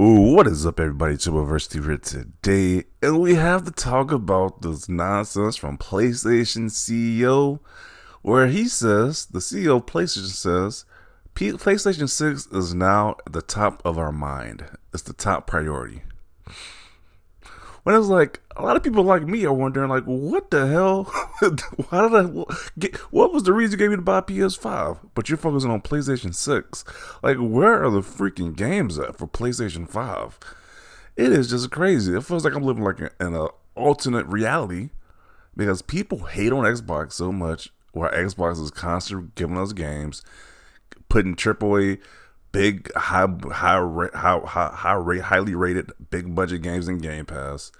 Ooh, what is up, everybody? University here today, and we have to talk about this nonsense from PlayStation CEO, where he says, the CEO of PlayStation says, PlayStation 6 is now at the top of our mind. It's the top priority. When it's like, a lot of people like me are wondering, like, what the hell? Why did I get, what was the reason you gave me to buy PS5? But you're focusing on PlayStation 6. Like, where are the freaking games at for PlayStation 5? It is just crazy. It feels like I'm living like in an alternate reality because people hate on Xbox so much, where Xbox is constantly giving us games, putting AAA, big, highly rated, big budget games in Game Pass.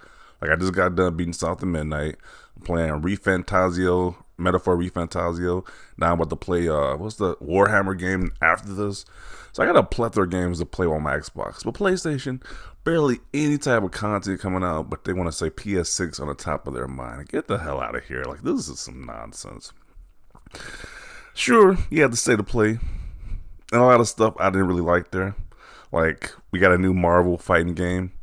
Like I just got done beating South of Midnight, I'm playing Refantasio, Metaphor Refantasio. Now I'm about to play what's the Warhammer game after this. So I got a plethora of games to play on my Xbox. But PlayStation, barely any type of content coming out, but they want to say PS6 on the top of their mind. Get the hell out of here. Like, this is some nonsense. Sure, you have to stay to play. And a lot of stuff I didn't really like there. Like, we got a new Marvel fighting game.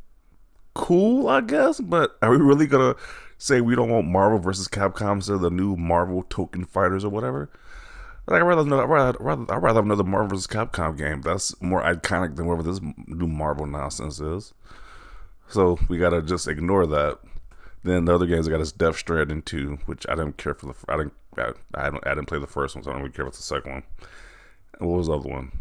Cool, I guess, but are we really gonna say we don't want Marvel versus Capcom instead of the new Marvel Token Fighters or whatever? Like, I'd rather have another Marvel vs. Capcom game. That's more iconic than whatever this new Marvel nonsense is. So we gotta just ignore that. Then the other games I got is Death Stranding 2, which I didn't care for I didn't play the first one, so I don't really care about the second one. And what was the other one?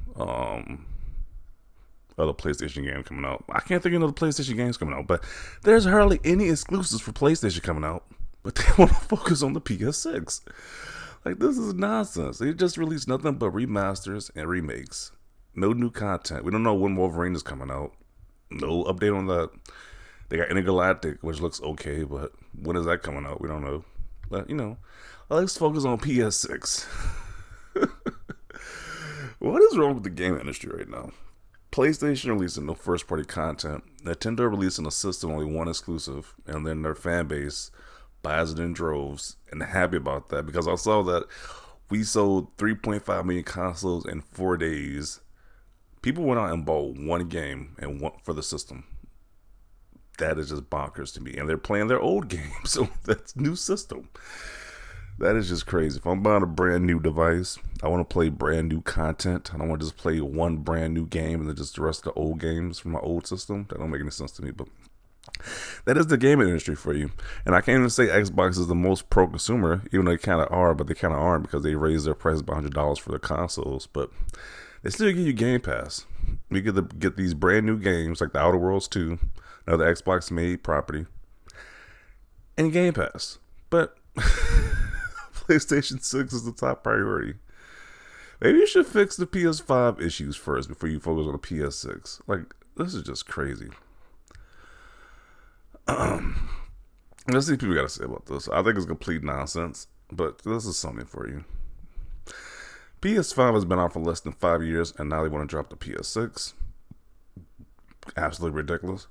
Other PlayStation game coming out. I can't think of another PlayStation games coming out, but there's hardly any exclusives for PlayStation coming out. But they want to focus on the PS6. Like, this is nonsense. They just released nothing but remasters and remakes. No new content. We don't know when Wolverine is coming out. No update on that. They got Intergalactic, which looks okay, but when is that coming out? We don't know. But, let's focus on PS6. What is wrong with the game industry right now? PlayStation releasing no first party content, Nintendo releasing a system only one exclusive, and then their fan base buys it in droves and happy about that because I saw that we sold 3.5 million consoles in 4 days. People went out and bought one game and one for the system. That is just bonkers to me. And they're playing their old game, so that's new system. That is just crazy. If I'm buying a brand new device, I want to play brand new content. I don't want to just play one brand new game and then just the rest of the old games from my old system. That don't make any sense to me, but that is the gaming industry for you. And I can't even say Xbox is the most pro-consumer, even though they kind of are, but they kind of aren't because they raised their price by $100 for their consoles. But they still give you Game Pass. We get these brand new games like The Outer Worlds 2, another Xbox-made property, and Game Pass. But PlayStation 6 is the top priority. Maybe you should fix the PS5 issues first before you focus on the PS6. Like, this is just crazy. Let's see what people got to say about this. I think it's complete nonsense, but this is something for you. PS5 has been out for less than 5 years, and now they want to drop the PS6. Absolutely ridiculous.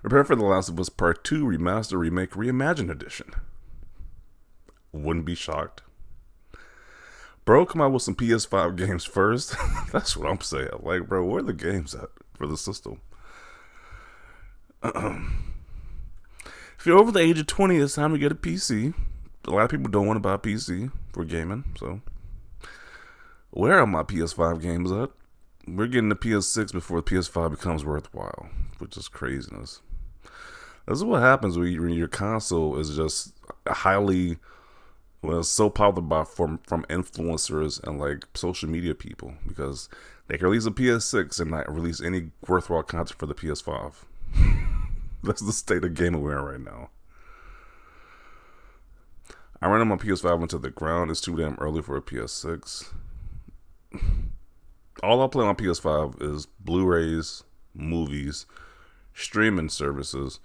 Prepare for The Last of Us Part 2 Remaster, Remake, Reimagine Edition. Wouldn't be shocked. Bro, come out with some PS5 games first. That's what I'm saying. Like, bro, where are the games at for the system? If you're over the age of 20, it's time to get a PC. A lot of people don't want to buy a PC for gaming, so where are my PS5 games at? We're getting the PS6 before the PS5 becomes worthwhile, which is craziness. This is what happens when your console is just highly... Well, it's so popular from influencers and like social media people because they can release a PS6 and not release any worthwhile content for the PS5. That's the state of gaming we're in right now. I ran my PS5 into the ground. It's too damn early for a PS6. All I play on PS5 is Blu-rays, movies, streaming services,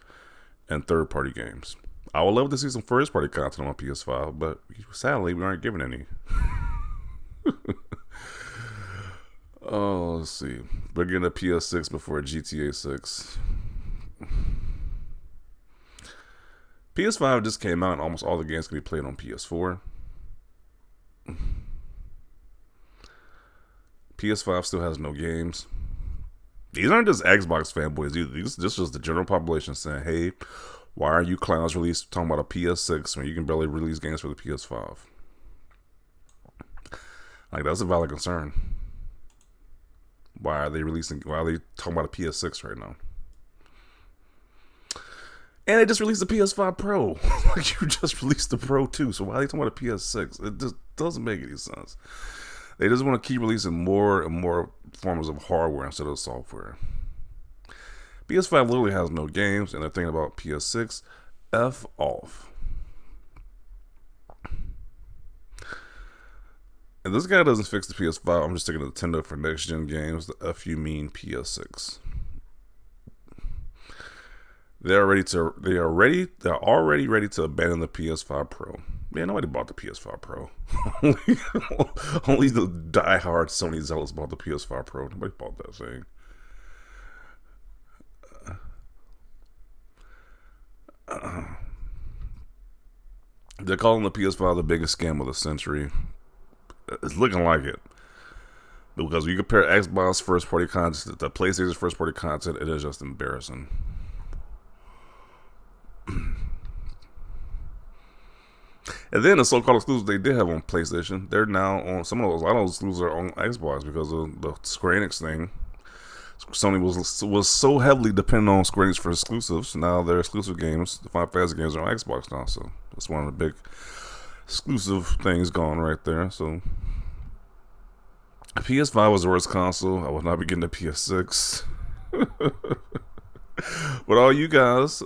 and third-party games. I would love to see some first-party content on my PS5, but sadly, we aren't given any. Oh, let's see. We're getting a PS6 before GTA 6. PS5 just came out, and almost all the games can be played on PS4. PS5 still has no games. these aren't just Xbox fanboys either. This is just the general population saying, hey, why are you clowns talking about a PS6 when you can barely release games for the PS5? Like, that's a valid concern. Why are they talking about a PS6 right now? And they just released the PS5 Pro. Like, you just released the Pro too. So why are they talking about a PS6? It just doesn't make any sense. They just want to keep releasing more and more forms of hardware instead of software. PS5 literally has no games, and they're thinking about PS6. F off. And this guy doesn't fix the PS5. I'm just taking Nintendo for next gen games. The F you mean PS6. They're already ready to abandon the PS5 Pro. Man, nobody bought the PS5 Pro. Only the diehard Sony zealots bought the PS5 Pro. Nobody bought that thing. They're calling the PS5 the biggest scam of the century. It's looking like it. Because when you compare Xbox first party content to PlayStation's first party content, it is just embarrassing. And then the so-called exclusives they did have on PlayStation, they're now on some of those. A lot of those exclusives are on Xbox because of the Square Enix thing. Sony was so heavily dependent on Square Enix for exclusives. Now their exclusive games, the Final Fantasy games, are on Xbox now. So that's one of the big exclusive things gone right there. So if PS5 was the worst console, I would not be getting the PS6. But all you guys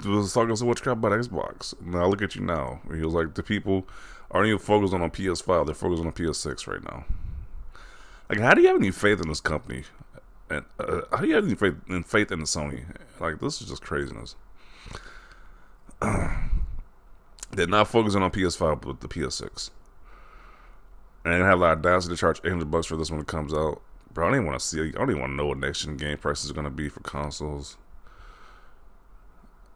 was talking so much crap about Xbox. Now look at you now. He was like, the people aren't even focused on a PS5; they're focused on a PS6 right now. Like, how do you have any faith in this company? And how do you have any faith in the Sony? Like, this is just craziness. They're not focusing on PS5, but the PS6. And they have the audacity to charge $800 for this when it comes out. Bro, I don't even want to see. I don't even want to know what next gen game prices are going to be for consoles.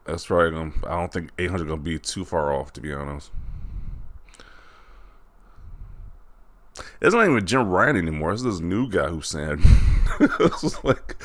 That's probably gonna. I don't think 800 gonna be too far off, to be honest. It's not even Jim Ryan anymore. It's this new guy who's saying, it's like,